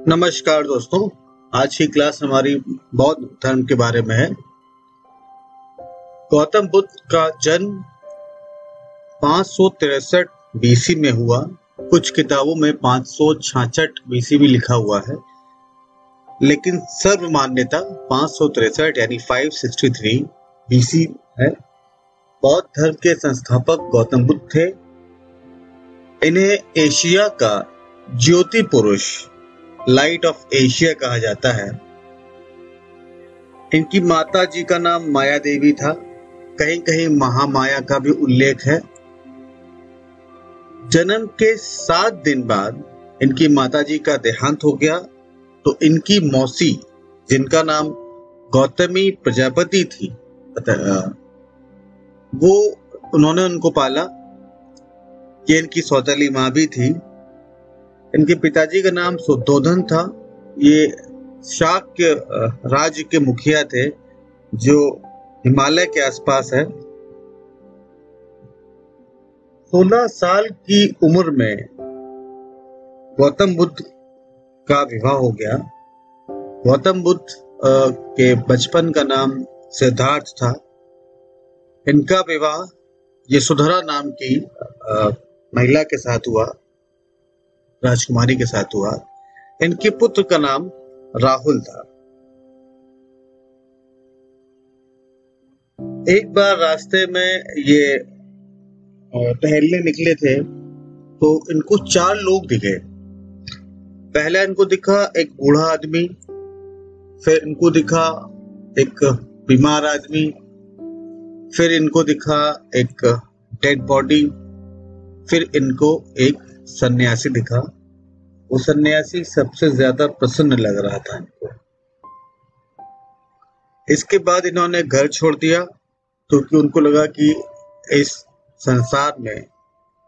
नमस्कार दोस्तों। आज की क्लास हमारी बौद्ध धर्म के बारे में है। गौतम बुद्ध का जन्म 563 बीसी में हुआ। कुछ किताबों में 566 बीसी भी लिखा हुआ है, लेकिन सर्व मान्यता 563 यानी 563 बीसी है। बौद्ध धर्म के संस्थापक गौतम बुद्ध थे। इन्हें एशिया का ज्योति पुरुष, लाइट ऑफ एशिया कहा जाता है। इनकी माता जी का नाम माया देवी था। कहीं कहीं महामाया का भी उल्लेख है। जन्म के 7 दिन बाद इनकी माता जी का देहांत हो गया, तो इनकी मौसी, जिनका नाम गौतमी प्रजापति थी, वो उन्होंने उनको पाला। ये इनकी सौतेली माँ भी थी। इनके पिताजी का नाम शुद्धोधन था। ये शाक्य राज्य के मुखिया थे, जो हिमालय के आसपास है। 16 साल की उम्र में गौतम बुद्ध का विवाह हो गया। गौतम बुद्ध के बचपन का नाम सिद्धार्थ था। इनका विवाह यशोधरा नाम की महिला के साथ हुआ, राजकुमारी के साथ हुआ। इनके पुत्र का नाम राहुल था। एक बार रास्ते में ये टहलने निकले थे, तो इनको 4 लोग दिखे। पहला इनको दिखा एक बूढ़ा आदमी, फिर इनको दिखा एक बीमार आदमी, फिर इनको दिखा एक डेड बॉडी, फिर इनको एक सन्यासी दिखा। वो सन्यासी सबसे ज्यादा प्रसन्न लग रहा था इनको। इसके बाद इन्होंने घर छोड़ दिया, क्योंकि उनको लगा कि इस संसार में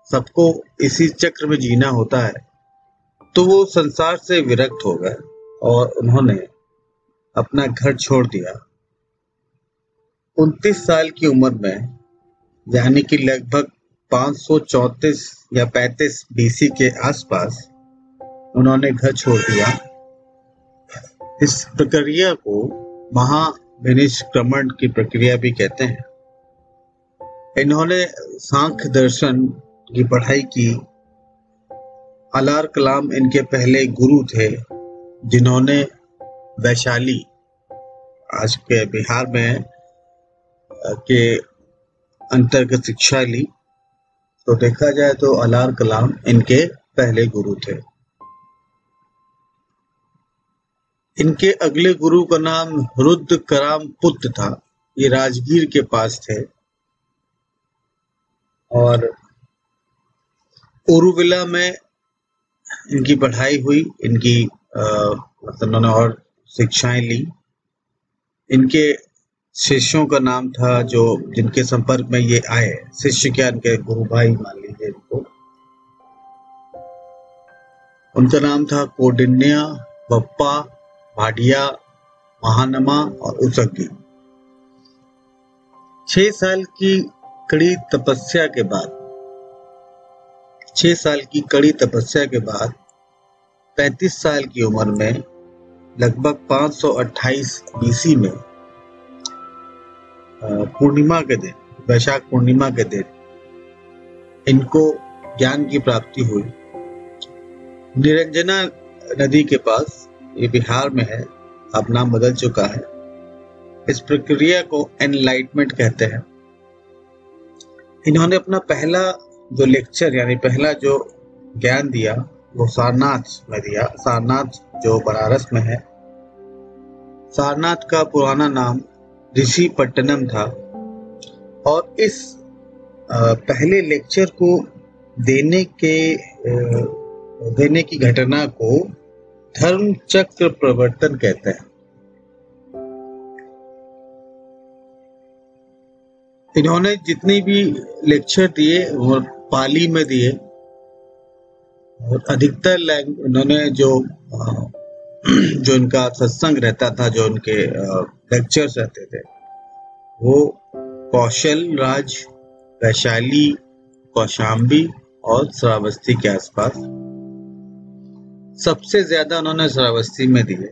सबको इसी चक्र में जीना होता है। तो वो संसार से विरक्त हो गए और उन्होंने अपना घर छोड़ दिया। 29 साल की उम्र में, यानी कि लगभग 534 या 35 बीसी के आसपास उन्होंने घर छोड़ दिया। इस प्रक्रिया को महाविनिष्क्रमण की प्रक्रिया भी कहते हैं। इन्होंने सांख्य दर्शन की पढ़ाई की। अलार कलाम इनके पहले गुरु थे, जिन्होंने वैशाली, आज के बिहार में के अंतर्गत शिक्षा ली। तो देखा जाए तो अलार कलाम इनके पहले गुरु थे। इनके अगले गुरु का नाम रुद्र कराम पुत्र था। ये राजगीर के पास थे और ओरुविला में इनकी पढ़ाई हुई। इनकी मतलब उन्होंने और शिक्षाएं ली। इनके शिष्यों का नाम था, जो जिनके संपर्क में ये आए, शिष्य क्या, इनके गुरु भाई मान लीजिए इनको। उनका नाम था कौंडिन्य, बप्पा, भाटिया, महानमा और उसग्गी। 6 साल की कड़ी तपस्या के बाद 35 साल की उम्र में, लगभग 528 बीसी में, पूर्णिमा के दिन, वैशाख पूर्णिमा के दिन, इनको ज्ञान की प्राप्ति हुई। निरंजना नदी के पास, ये बिहार में है, अब नाम बदल चुका है। इस प्रक्रिया को एनलाइटमेंट कहते हैं। इन्होंने अपना पहला जो लेक्चर, यानी पहला जो ज्ञान दिया, वो सारनाथ में दिया। सारनाथ जो बनारस में है। सारनाथ का पुराना नाम ऋषि पट्टनम था। और इस पहले लेक्चर को देने की घटना को धर्म चक्र प्रवर्तन कहते हैं। इन्होंने जितनी भी लेक्चर दिए वो पाली में दिए, और अधिकतर इन्होंने जो इनका सत्संग रहता था, जो इनके लेक्चर्स रहते थे, वो कौशल राज, वैशाली, कौशाम्बी और श्रावस्ती के आसपास। सबसे ज्यादा उन्होंने श्रावस्ती में दिए।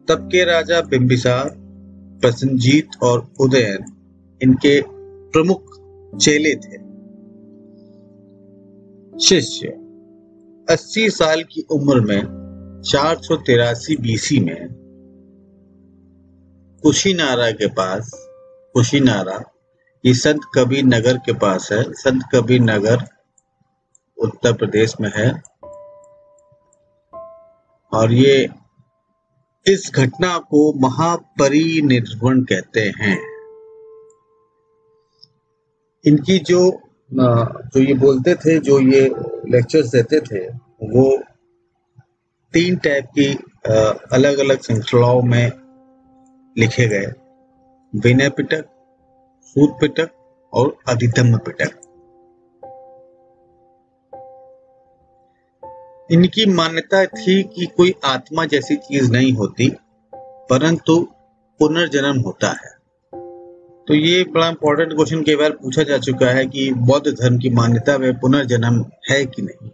तब के राजा बिंबिसार, प्रसेनजीत और उदयन इनके प्रमुख चेले थे। शिष्य 80 साल की उम्र में 483 बीसी में कुशीनारा के पास, कुशीनारा ये संत कबीर नगर के पास है, संत कबीर नगर उत्तर प्रदेश में है, और ये इस घटना को महापरिनिर्वाण कहते हैं। इनकी जो ये बोलते थे, जो ये लेक्चर्स देते थे, वो 3 टाइप की अलग अलग श्रृंखलाओं में लिखे गए: विनय पिटक, सूत पिटक और अधिधम्म पिटक। इनकी मान्यता थी कि कोई आत्मा जैसी चीज नहीं होती, परंतु पुनर्जन्म होता है। तो ये बड़ा इंपॉर्टेंट क्वेश्चन कई बार पूछा जा चुका है कि बौद्ध धर्म की मान्यता में पुनर्जन्म है कि नहीं।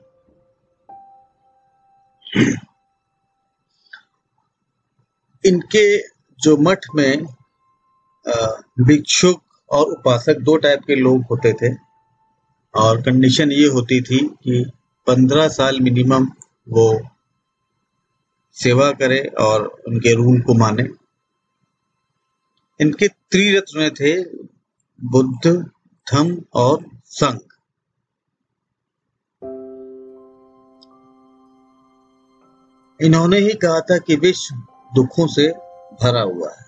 इनके जो मठ में भिक्षुक और उपासक 2 टाइप के लोग होते थे, और कंडीशन ये होती थी कि 15 साल मिनिमम वो सेवा करे और उनके रूल को माने। इनके त्रिरत्न थे: बुद्ध, धम्म और संघ। इन्होंने ही कहा था कि विश्व दुखों से भरा हुआ है,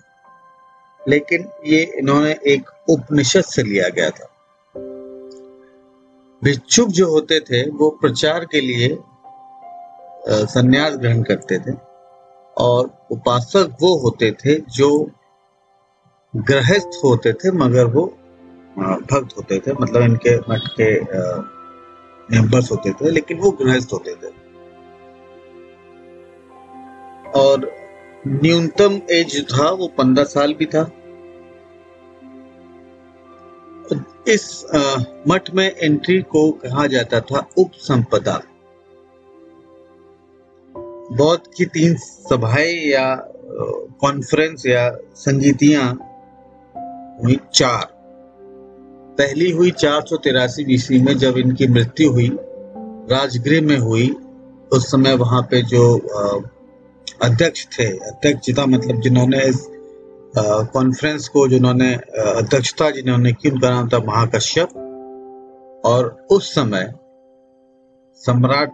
लेकिन ये इन्होंने एक उपनिषद से लिया गया था। भिक्षुक जो होते थे वो प्रचार के लिए संन्यास ग्रहण करते थे, और उपासक वो होते थे जो गृहस्थ होते थे मगर वो भक्त होते थे, मतलब इनके मठ के मेंबर्स होते थे लेकिन वो गृहस्थ होते थे। और न्यूनतम एज था वो 15 साल भी था। इस मठ में एंट्री को कहा जाता था उपसंपदा। बौद्ध की 3 सभाएं या कॉन्फ्रेंस या संगीतियां हुई 4। पहली हुई 483 बीसी में, जब इनकी मृत्यु हुई, राजगृह में हुई। उस समय वहां पे जो अध्यक्ष थे, अध्यक्षता मतलब जिन्होंने इस कॉन्फ्रेंस को जिन्होंने अध्यक्षता जिन्होंने की, उनका नाम था महाकश्यप, और उस समय सम्राट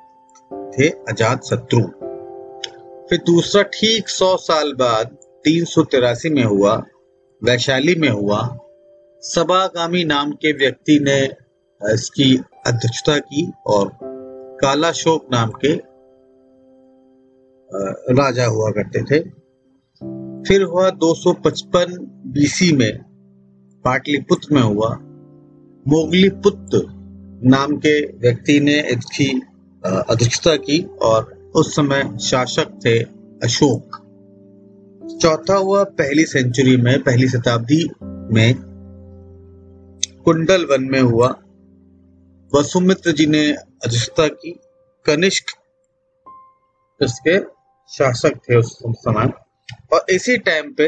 थे अजातशत्रु। फिर दूसरा ठीक 100 साल बाद 383 में हुआ, वैशाली में हुआ। सभागामी नाम के व्यक्ति ने इसकी अध्यक्षता की, और कालाशोक नाम के राजा हुआ करते थे। फिर हुआ 255 बीसी में पाटलिपुत्र में हुआ। मोगलीपुत्र नाम के व्यक्ति ने इसकी अध्यक्षता की, और उस समय शासक थे अशोक। चौथा हुआ पहली सेंचुरी में, पहली शताब्दी में कुंडल वन में हुआ। वसुमित्र जी ने अध्यक्षता की। कनिष्क इसके शासक थे उस समय। और इसी टाइम पे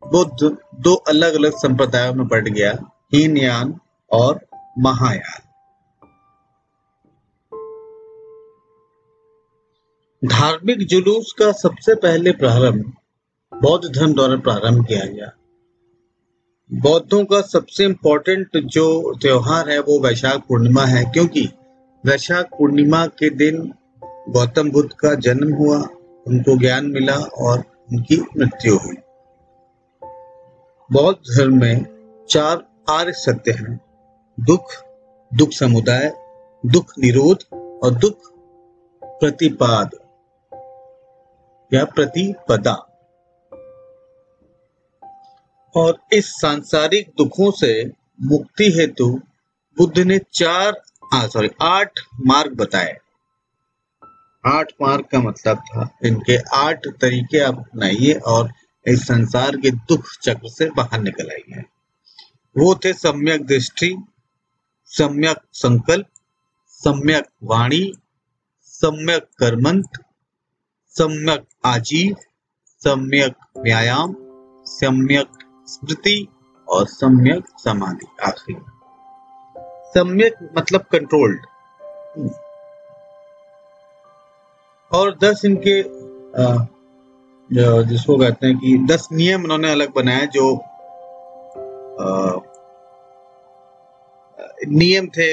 बुद्ध 2 अलग अलग संप्रदायों में बंट गया, हीनयान और महायान। धार्मिक जुलूस का सबसे पहले प्रारंभ बौद्ध धर्म द्वारा प्रारंभ किया गया। बौद्धों का सबसे इम्पोर्टेंट जो त्योहार है वो वैशाख पूर्णिमा है, क्योंकि वैशाख पूर्णिमा के दिन गौतम बुद्ध का जन्म हुआ, उनको ज्ञान मिला और उनकी मृत्यु हुई। बौद्ध धर्म में 4 आर्य सत्य हैं: दुख, दुख समुदाय, दुख निरोध और दुख प्रतिपाद या प्रतिपदा। और इस सांसारिक दुखों से मुक्ति हेतु बुद्ध ने 8 मार्ग बताए। 8 मार्ग का मतलब था इनके 8 तरीके आप अपनाइए और इस संसार के दुख चक्र से बाहर निकल आइए। वो थे सम्यक दृष्टि, सम्यक संकल्प, सम्यक वाणी, सम्यक कर्मंत, सम्यक आजीव, सम्यक व्यायाम, सम्यक स्मृति और सम्यक समाधि। आखिरी सम्यक मतलब कंट्रोल्ड। और 10 इनके जिसको कहते हैं कि 10 नियम उन्होंने अलग बनाए, जो नियम थे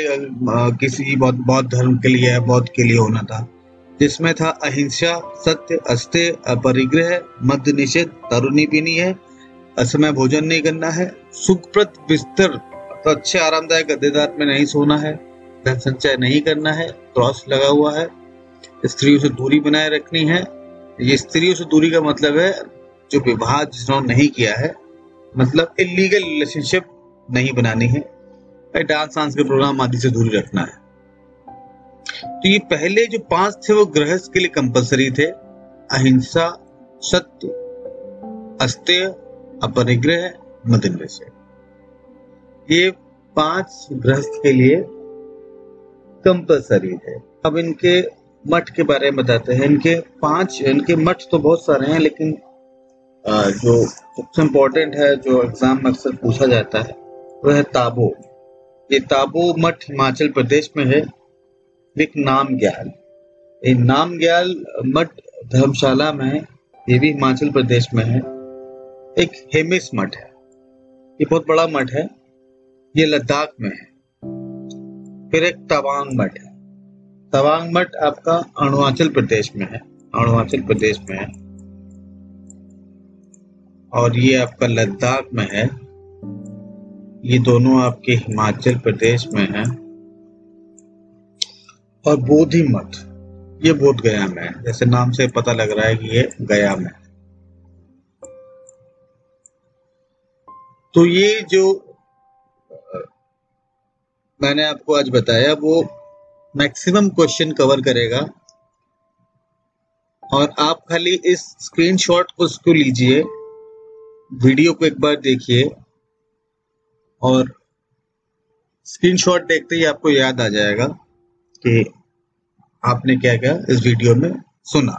किसी बौद्ध धर्म के लिए, बौद्ध के लिए होना था, जिसमें था अहिंसा, सत्य, अस्तेय, अपरिग्रह, मद्य निषेध, दारू पीनी है, असमय भोजन नहीं करना है, सुखप्रद बिस्तर तो अच्छे आरामदायक गद्देदार में नहीं सोना है, धन संचय नहीं करना है, क्रॉस लगा हुआ है, स्त्रियों से दूरी बनाए रखनी है। ये स्त्रियों से दूरी का मतलब है जो विवाह जिन्होंने नहीं किया है, मतलब इलीगल रिलेशनशिप नहीं बनानी है, डांस के प्रोग्राम आदि से दूरी रखना है। तो ये पहले जो 5 थे वो गृहस्थ के लिए कंपलसरी थे, अहिंसा, सत्य, अस्तेय, अपरिग्रह, मद्य निषेध। ये 5 गृहस्थ के लिए कंपलसरी थे। अब इनके मठ के बारे में बताते हैं। इनके मठ तो बहुत सारे हैं, लेकिन जो सबसे इम्पोर्टेंट है, जो एग्जाम में अक्सर पूछा जाता है, वह है ताबो। ये ताबो मठ हिमाचल प्रदेश में है। एक नामग्याल, ये नामग्याल मठ धर्मशाला में है, ये भी हिमाचल प्रदेश में है। एक हेमिस मठ है, ये बहुत बड़ा मठ है, ये लद्दाख में है। फिर एक तवांग मठ है, तवांग मठ आपका अरुणाचल प्रदेश में है, अरुणाचल प्रदेश में है। और ये आपका लद्दाख में है, ये दोनों आपके हिमाचल प्रदेश में है। और बोधि मठ, ये बोध गया में है, जैसे नाम से पता लग रहा है कि ये गया में है। तो ये जो मैंने आपको आज बताया वो मैक्सिमम क्वेश्चन कवर करेगा, और आप खाली इस स्क्रीनशॉट को उसको लीजिए, वीडियो को एक बार देखिए, और स्क्रीनशॉट देखते ही आपको याद आ जाएगा कि आपने क्या क्या इस वीडियो में सुना।